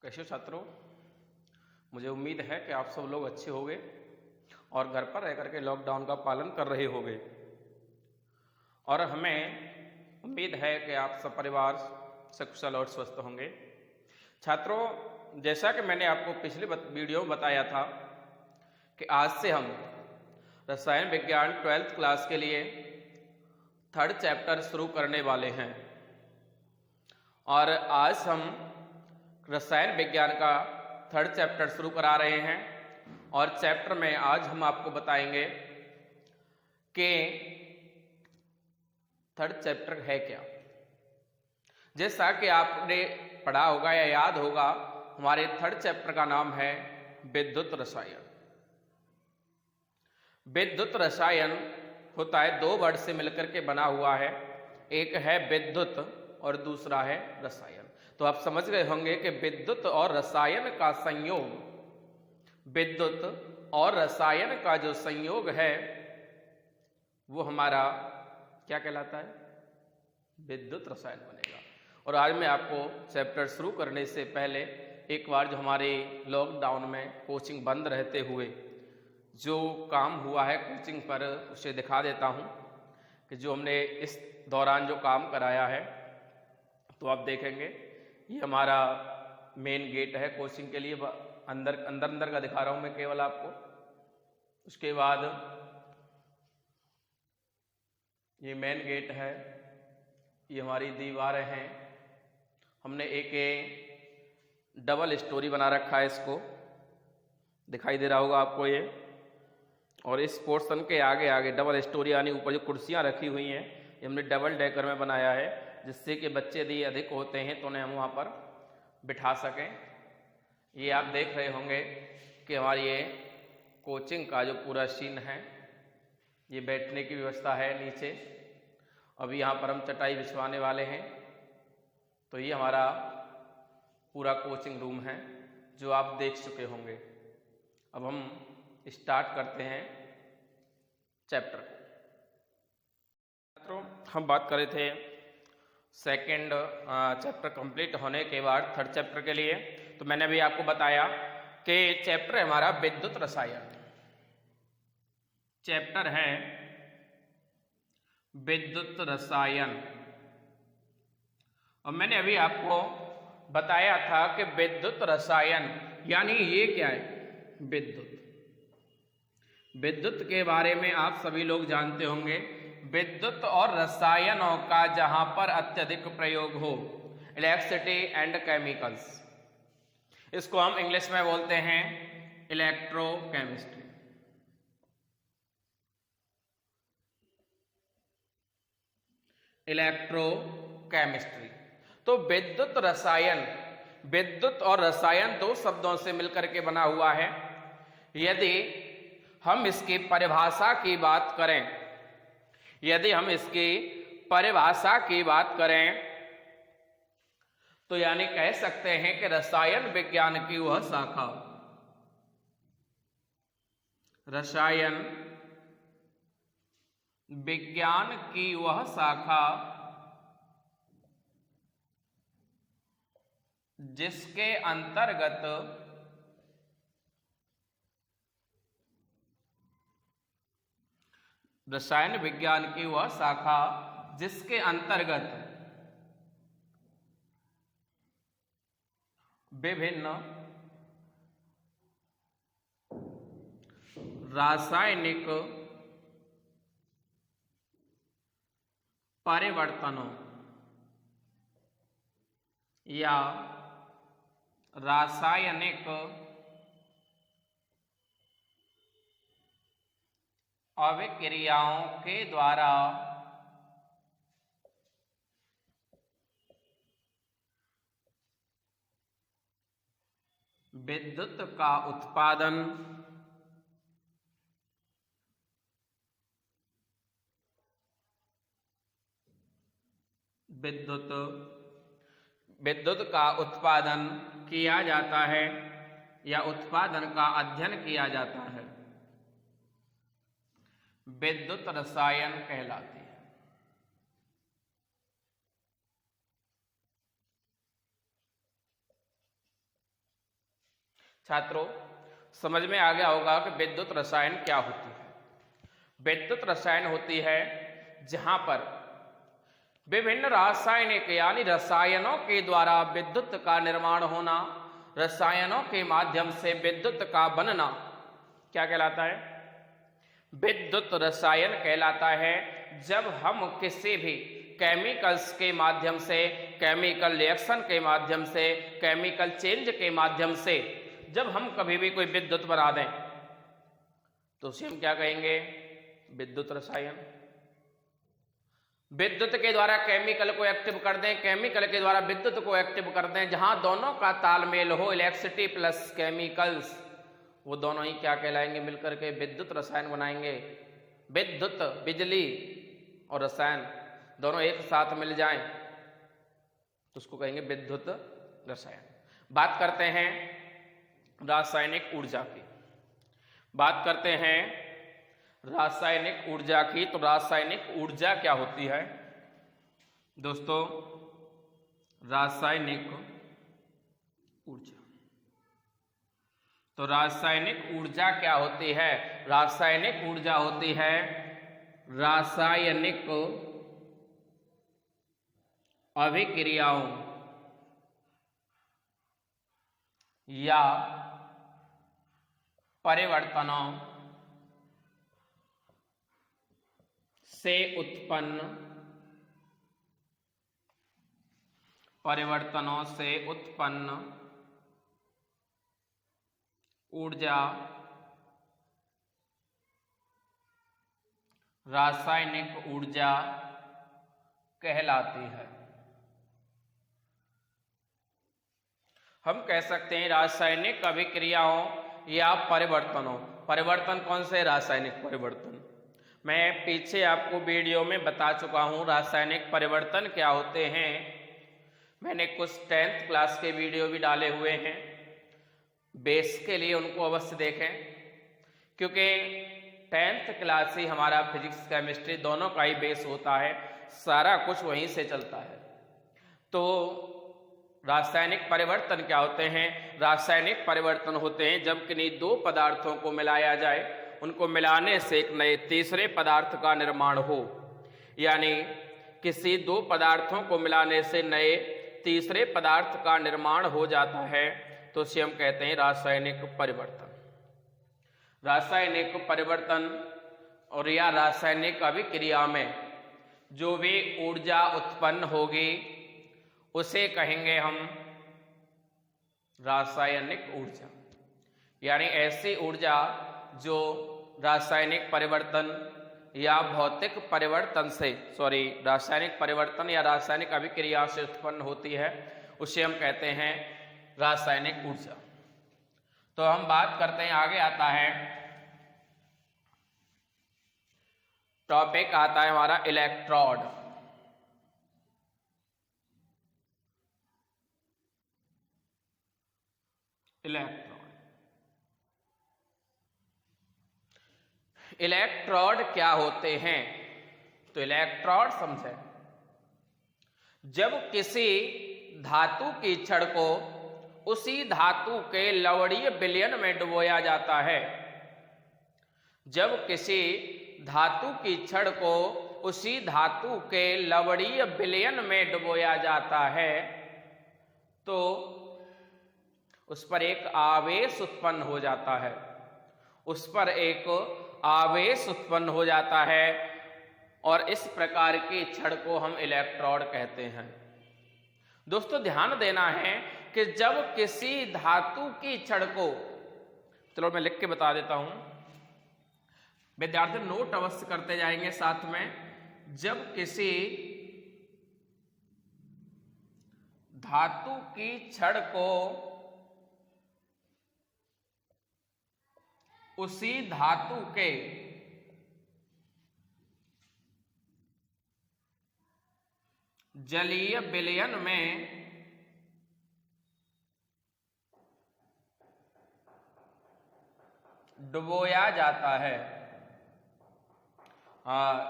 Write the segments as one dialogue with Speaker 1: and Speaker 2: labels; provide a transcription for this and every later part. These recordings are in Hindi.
Speaker 1: कैसे छात्रों, मुझे उम्मीद है कि आप सब लोग अच्छे होंगे और घर पर रह करके लॉकडाउन का पालन कर रहे होंगे। और हमें उम्मीद है कि आप सब परिवार सकुशल और स्वस्थ होंगे। छात्रों, जैसा कि मैंने आपको पिछले वीडियो में बताया था कि आज से हम रसायन विज्ञान 12th क्लास के लिए 3rd चैप्टर शुरू करने वाले हैं। और आज हम रसायन विज्ञान का 3rd चैप्टर शुरू करा रहे हैं और चैप्टर में आज हम आपको बताएंगे कि 3rd चैप्टर है क्या। जैसा कि आपने पढ़ा होगा या याद होगा, हमारे 3rd चैप्टर का नाम है विद्युत रसायन। विद्युत रसायन होता है 2 वर्ड से मिलकर के बना हुआ है, एक है विद्युत और दूसरा है रसायन। तो आप समझ गए होंगे कि विद्युत और रसायन का संयोग, विद्युत और रसायन का जो संयोग है वो हमारा क्या कहलाता है, विद्युत रसायन बनेगा। और आज मैं आपको चैप्टर शुरू करने से पहले एक बार जो हमारे लॉकडाउन में कोचिंग बंद रहते हुए जो काम हुआ है कोचिंग पर उसे दिखा देता हूं कि जो हमने इस दौरान जो काम कराया है। तो आप देखेंगे ये हमारा मेन गेट है कोचिंग के लिए, अंदर का दिखा रहा हूं मैं केवल आपको। उसके बाद ये मेन गेट है, ये हमारी दीवारें हैं। हमने एक डबल स्टोरी बना रखा है, इसको दिखाई दे रहा होगा आपको ये। और इस पोर्शन के आगे आगे डबल स्टोरी यानी ऊपर जो कुर्सियां रखी हुई हैं ये हमने डबल डेकर में बनाया है, जिससे कि बच्चे यदि अधिक होते हैं तो उन्हें हम वहाँ पर बिठा सकें। ये आप देख रहे होंगे कि हमारी ये कोचिंग का जो पूरा सीन है, ये बैठने की व्यवस्था है नीचे। अभी यहाँ पर हम चटाई बिछवाने वाले हैं। तो ये हमारा पूरा कोचिंग रूम है जो आप देख चुके होंगे। अब हम स्टार्ट करते हैं चैप्टर को। हम बात कर रहे थे 2nd चैप्टर कंप्लीट होने के बाद 3rd चैप्टर के लिए। तो मैंने अभी आपको बताया कि चैप्टर है हमारा विद्युत रसायन, चैप्टर है विद्युत रसायन। और मैंने अभी आपको बताया था कि विद्युत रसायन यानी ये क्या है, विद्युत। विद्युत के बारे में आप सभी लोग जानते होंगे। विद्युत और रसायनों का जहां पर अत्यधिक प्रयोग हो, इलेक्ट्रिसिटी एंड केमिकल्स, इसको हम इंग्लिश में बोलते हैं इलेक्ट्रोकेमिस्ट्री। इलेक्ट्रोकेमिस्ट्री। तो विद्युत रसायन, विद्युत और रसायन 2 शब्दों से मिलकर के बना हुआ है। यदि हम इसकी परिभाषा की बात करें, यदि हम इसकी परिभाषा की बात करें तो यानी कह सकते हैं कि रसायन विज्ञान की वह शाखा, रसायन विज्ञान की वह शाखा जिसके अंतर्गत रसायन विज्ञान की वह शाखा जिसके अंतर्गत विभिन्न रासायनिक परिवर्तनों या रासायनिक अभिक्रियाओं के द्वारा विद्युत का उत्पादन, विद्युत का उत्पादन किया जाता है या उत्पादन का अध्ययन किया जाता है, विद्युत रसायन कहलाती है। छात्रों, समझ में आ गया होगा कि विद्युत रसायन क्या होती है। विद्युत रसायन होती है जहां पर विभिन्न रासायनिक यानी रसायनों के द्वारा विद्युत का निर्माण होना, रसायनों के माध्यम से विद्युत का बनना क्या कहलाता है? विद्युत रसायन कहलाता है। जब हम किसी भी केमिकल्स के माध्यम से, केमिकल रिएक्शन के माध्यम से, केमिकल चेंज के माध्यम से जब हम कभी भी कोई विद्युत बना दें तो उसे हम क्या कहेंगे? विद्युत रसायन। विद्युत के द्वारा केमिकल को एक्टिव कर दें, केमिकल के द्वारा विद्युत को एक्टिव कर दें, जहां दोनों का तालमेल हो, इलेक्ट्रिसिटी प्लस केमिकल्स, वो दोनों ही क्या कहलाएंगे? मिलकर के विद्युत रसायन बनाएंगे। विद्युत, बिजली और रसायन दोनों एक साथ मिल जाएं तो उसको कहेंगे विद्युत रसायन। बात करते हैं रासायनिक ऊर्जा की। बात करते हैं रासायनिक ऊर्जा की। तो रासायनिक ऊर्जा क्या होती है दोस्तों? रासायनिक ऊर्जा। तो रासायनिक ऊर्जा क्या होती है? रासायनिक ऊर्जा होती है रासायनिक अभिक्रियाओं या परिवर्तनों से उत्पन्न ऊर्जा रासायनिक ऊर्जा कहलाती है। हम कह सकते हैं रासायनिक अभिक्रियाओं या परिवर्तनों। परिवर्तन कौन से? रासायनिक परिवर्तन। मैं पीछे आपको वीडियो में बता चुका हूं रासायनिक परिवर्तन क्या होते हैं। मैंने कुछ 10th क्लास के वीडियो भी डाले हुए हैं, बेस के लिए उनको अवश्य देखें, क्योंकि 10th क्लास ही हमारा फिजिक्स केमिस्ट्री दोनों का ही बेस होता है, सारा कुछ वहीं से चलता है। तो रासायनिक परिवर्तन क्या होते हैं? रासायनिक परिवर्तन होते हैं जब किन्हीं दो पदार्थों को मिलाया जाए, उनको मिलाने से एक नए तीसरे पदार्थ का निर्माण हो, यानी किसी दो पदार्थों को मिलाने से नए तीसरे पदार्थ का निर्माण हो जाता है, तो उसे हम कहते हैं रासायनिक परिवर्तन। रासायनिक परिवर्तन और या रासायनिक अभिक्रिया में जो भी ऊर्जा उत्पन्न होगी उसे कहेंगे हम रासायनिक ऊर्जा, यानी ऐसी ऊर्जा जो रासायनिक परिवर्तन या भौतिक परिवर्तन से रासायनिक परिवर्तन या रासायनिक अभिक्रिया से उत्पन्न होती है, उसे हम कहते हैं रासायनिक ऊर्जा। तो हम बात करते हैं, आगे आता है टॉपिक आता है हमारा इलेक्ट्रोड। इलेक्ट्रोड क्या होते हैं? तो इलेक्ट्रोड समझे, जब किसी धातु की छड़ को उसी धातु के लवणीय विलयन में डुबोया जाता है, जब किसी धातु की छड़ को उसी धातु के लवणीय विलयन में डुबोया जाता है, तो उस पर एक आवेश उत्पन्न हो जाता है, उस पर एक आवेश उत्पन्न हो जाता है, और इस प्रकार की छड़ को हम इलेक्ट्रोड कहते हैं। दोस्तों ध्यान देना है कि जब किसी धातु की छड़ को, चलो मैं लिख के बता देता हूं, विद्यार्थी नोट अवश्य करते जाएंगे साथ में। जब किसी धातु की छड़ को उसी धातु के जलीय विलयन में डुबोया जाता है,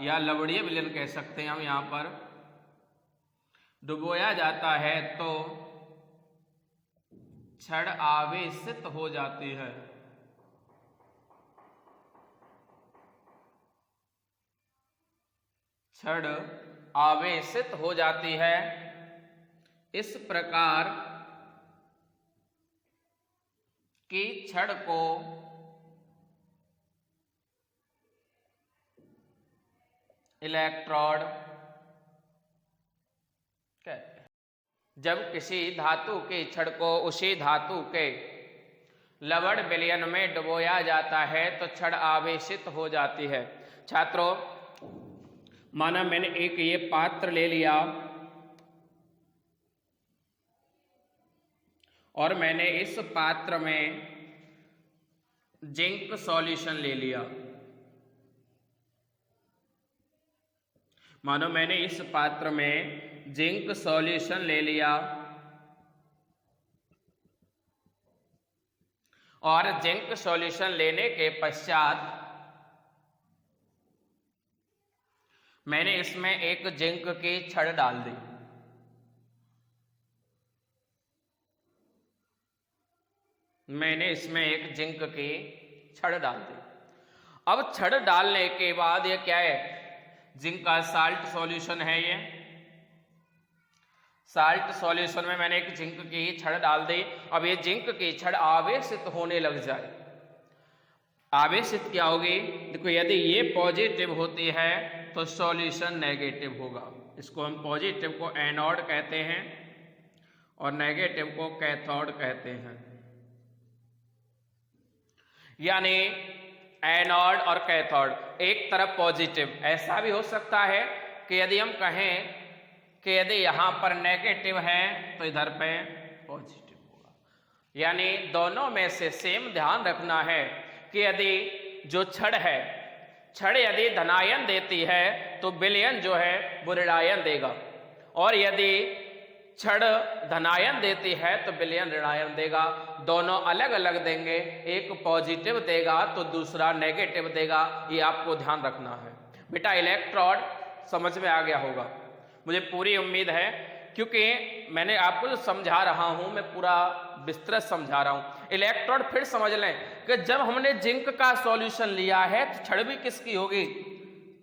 Speaker 1: या लवणीय विलयन कह सकते हैं हम, यहां पर डुबोया जाता है, तो क्षण आवेशित हो जाती है। क्षण आवेशित हो जाती है। इस प्रकार की क्षण को इलेक्ट्रोड कहते हैं। जब किसी धातु की छड़ को उसी धातु के लवण विलयन में डुबोया जाता है तो छड़ आवेशित हो जाती है। छात्रों, माना मैंने एक ये पात्र ले लिया और मैंने इस पात्र में जिंक सॉल्यूशन ले लिया। मानो मैंने इस पात्र में जिंक सॉल्यूशन ले लिया और जिंक सॉल्यूशन लेने के पश्चात मैंने इसमें एक जिंक की छड़ डाल दी। मैंने इसमें एक जिंक की छड़ डाल दी। अब छड़ डालने के बाद ये क्या है? जिंक का साल्ट सॉल्यूशन है। ये साल्ट सॉल्यूशन में मैंने एक जिंक की छड़ डाल दी। अब ये जिंक की छड़ आवेशित होने लग जाए। आवेशित क्या होगी? देखो, यदि ये पॉजिटिव होती है तो सॉल्यूशन नेगेटिव होगा। इसको हम पॉजिटिव को एनोड कहते हैं और नेगेटिव को कैथोड कहते हैं। यानी एनोड और कैथोड एक तरफ पॉजिटिव। ऐसा भी हो सकता है कि यदि हम कहें कि यदि यहां पर नेगेटिव है तो इधर पे पॉजिटिव होगा। यानी दोनों में से सेम ध्यान रखना है कि यदि जो छड़ है, छड़ यदि धनायन देती है तो विलयन जो है वो ऋणायन देगा, और यदि छड़ धनायन देती है तो विलयन ऋणायन देगा। दोनों अलग अलग देंगे, एक पॉजिटिव देगा तो दूसरा नेगेटिव देगा। ये आपको ध्यान रखना है। बेटा, इलेक्ट्रोड समझ में आ गया होगा, मुझे पूरी उम्मीद है, क्योंकि मैंने आपको जो समझा रहा हूं मैं पूरा विस्तृत समझा रहा हूं। इलेक्ट्रोड फिर समझ लें कि जब हमने जिंक का सॉल्यूशन लिया है तो छड़ भी किसकी होगी?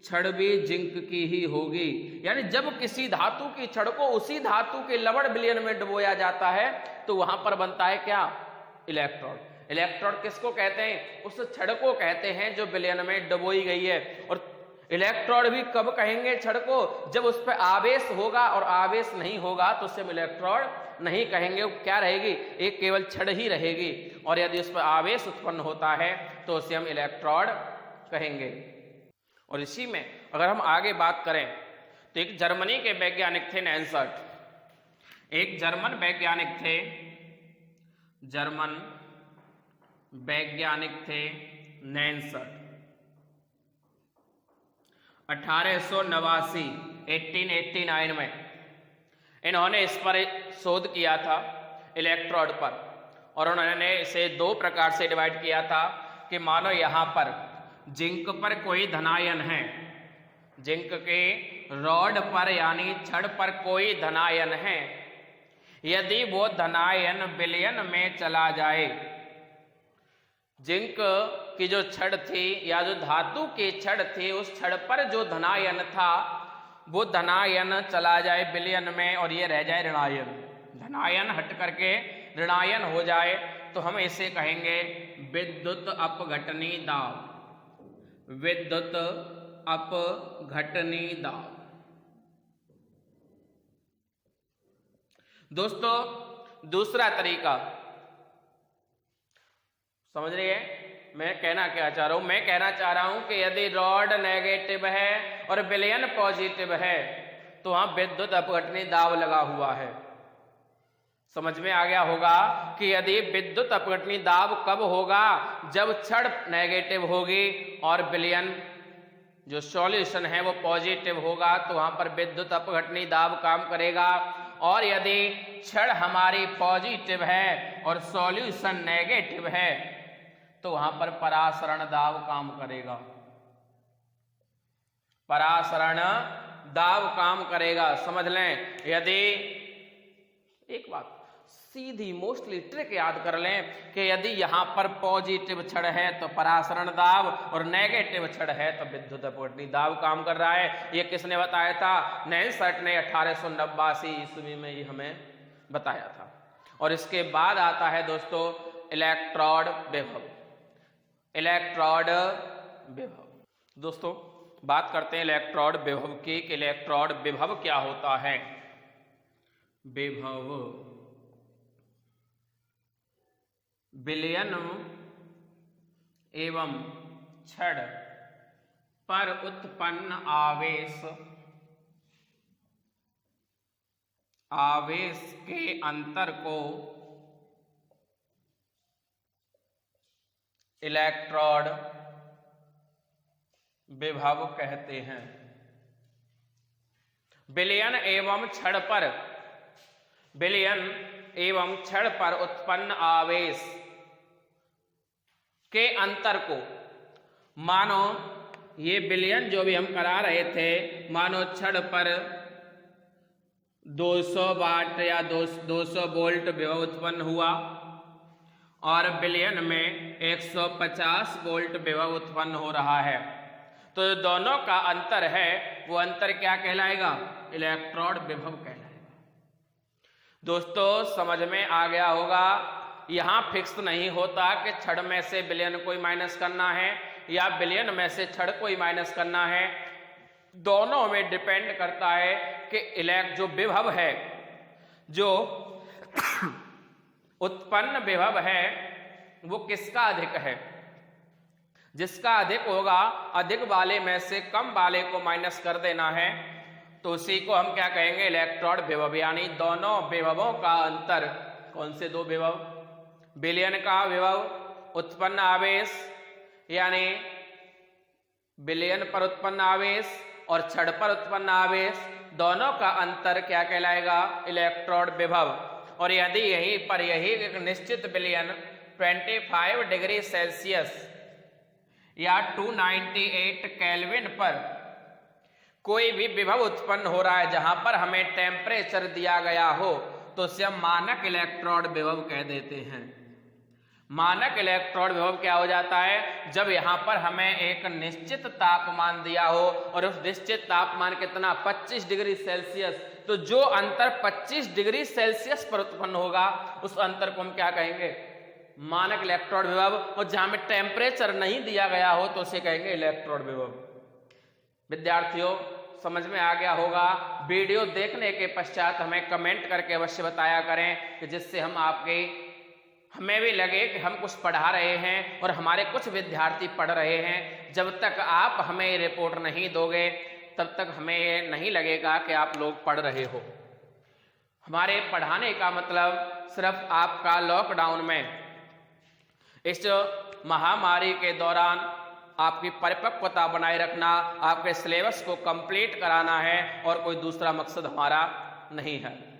Speaker 1: छड़ भी जिंक की ही होगी। यानी जब किसी धातु की छड़ को उसी धातु के लवण विलयन में डुबोया जाता है तो वहां पर बनता है क्या? इलेक्ट्रोड। इलेक्ट्रोड किसको कहते हैं? उस छड़ को कहते हैं जो विलयन में डुबोई गई है। और इलेक्ट्रोड भी कब कहेंगे छड़ को? जब उस पर आवेश होगा, और आवेश नहीं होगा तो उसे इलेक्ट्रोड नहीं कहेंगे। क्या रहेगी? एक केवल छड़ ही रहेगी। और यदि उस पर आवेश उत्पन्न होता है तो उसे हम इलेक्ट्रोड कहेंगे। और इसी में अगर हम आगे बात करें तो एक जर्मनी के वैज्ञानिक थे नैनसर्ट। एक जर्मन वैज्ञानिक थे, जर्मन वैज्ञानिक थे नैनसर्ट। 1889 1889 में इन्होंने इस पर शोध किया था, इलेक्ट्रोड पर। और उन्होंने इसे दो प्रकार से डिवाइड किया था कि मानो यहां पर जिंक पर कोई धनायन है, जिंक के रॉड पर यानी छड़ पर कोई धनायन है, यदि वो धनायन विलयन में चला जाए, जिंक की जो छड़ थी या जो धातु की छड़ थी उस छड़ पर जो धनायन था वो धनायन चला जाए विलयन में और ये रह जाए ऋणायन। धनायन हट करके ऋणायन हो जाए तो हम इसे कहेंगे विद्युत अपघटनी दाब। विद्युत अपघटनी दाब। दोस्तों, दूसरा तरीका समझ रही है मैं कहना क्या चाह रहा हूं? मैं कहना चाह रहा हूं कि यदि रॉड नेगेटिव है और विलयन पॉजिटिव है तो वहां विद्युत अपघटनी दाब लगा हुआ है। समझ में आ गया होगा कि यदि विद्युत अपघटनी दाब कब होगा? जब छड़ नेगेटिव होगी और विलयन जो सॉल्यूशन है वो पॉजिटिव होगा तो वहां पर विद्युत अपघटनी दाब काम करेगा। और यदि छड़ हमारी पॉजिटिव है और सॉल्यूशन नेगेटिव है तो वहां पर परासरण दाब काम करेगा। परासरण दाब काम करेगा। समझ लें, यदि एक बात सीधी मोस्टली ट्रिक याद कर लें कि यदि यहाँ पर पॉजिटिव छड़ है तो परासरण दाब और नेगेटिव छड़ है तो विद्युत अपवर्तनी दाब काम कर रहा है। ये किसने बताया था? नैनसर्ट ने 1889 ईस्वी में ये हमें बताया था। और इसके बाद आता है दोस्तों इलेक्ट्रोड विभव। इलेक्ट्रोड विभव, दोस्तों बात करते हैं इलेक्ट्रोड विभव की कि इलेक्ट्रोड विभव क्या होता है। विभव विलयन एवं छड़ पर उत्पन्न आवेश के अंतर को इलेक्ट्रोड विभव कहते हैं। विलयन एवं छड़ पर उत्पन्न आवेश के अंतर को, मानो ये विलयन जो भी हम करा रहे थे, मानो छड़ पर 200 वाट या 200 वोल्ट विभव उत्पन्न हुआ और विलयन में 150 वोल्ट विभव उत्पन्न हो रहा है, तो दोनों का अंतर है वो अंतर क्या कहलाएगा? इलेक्ट्रोड विभव कहलाएगा। दोस्तों समझ में आ गया होगा, यहां फिक्स नहीं होता कि छड़ में से विलयन को ही माइनस करना है या विलयन में से छड़ को ही माइनस करना है। दोनों में डिपेंड करता है कि जो विभव है, जो उत्पन्न विभव है, वो किसका अधिक है। जिसका अधिक होगा, अधिक वाले में से कम वाले को माइनस कर देना है, तो उसी को हम क्या कहेंगे? इलेक्ट्रोड विभव। यानी दोनों विभवों का अंतर, कौन से दो विभव? विलयन का विभव, उत्पन्न आवेश यानी विलयन पर उत्पन्न आवेश और छड़ पर उत्पन्न आवेश, दोनों का अंतर क्या कहलाएगा? इलेक्ट्रोड विभव। और यदि यहीं पर एक निश्चित विलयन 25 डिग्री सेल्सियस या 298 केल्विन पर कोई भी विभव उत्पन्न हो रहा है जहां पर हमें टेम्परेचर दिया गया हो, तो उसे हम मानक इलेक्ट्रोड विभव कह देते हैं। मानक इलेक्ट्रोड विभव क्या हो जाता है? जब यहाँ पर हमें एक निश्चित तापमान दिया हो और उस निश्चित तापमान कितना? 25 डिग्री सेल्सियस, तो जो अंतर 25 डिग्री सेल्सियस पर उत्पन्न होगा उस अंतर को हम क्या कहेंगे? मानक इलेक्ट्रोड विभव। और जहां में टेम्परेचर नहीं दिया गया हो तो उसे कहेंगे इलेक्ट्रोड विभव। विद्यार्थियों समझ में आ गया होगा। वीडियो देखने के पश्चात हमें कमेंट करके अवश्य बताया करें कि जिससे हमें भी लगे कि हम कुछ पढ़ा रहे हैं और हमारे कुछ विद्यार्थी पढ़ रहे हैं। जब तक आप हमें रिपोर्ट नहीं दोगे तब तक हमें ये नहीं लगेगा कि आप लोग पढ़ रहे हो। हमारे पढ़ाने का मतलब सिर्फ आपका लॉकडाउन में, इस महामारी के दौरान आपकी परिपक्वता बनाए रखना, आपके सिलेबस को कंप्लीट कराना है और कोई दूसरा मकसद हमारा नहीं है।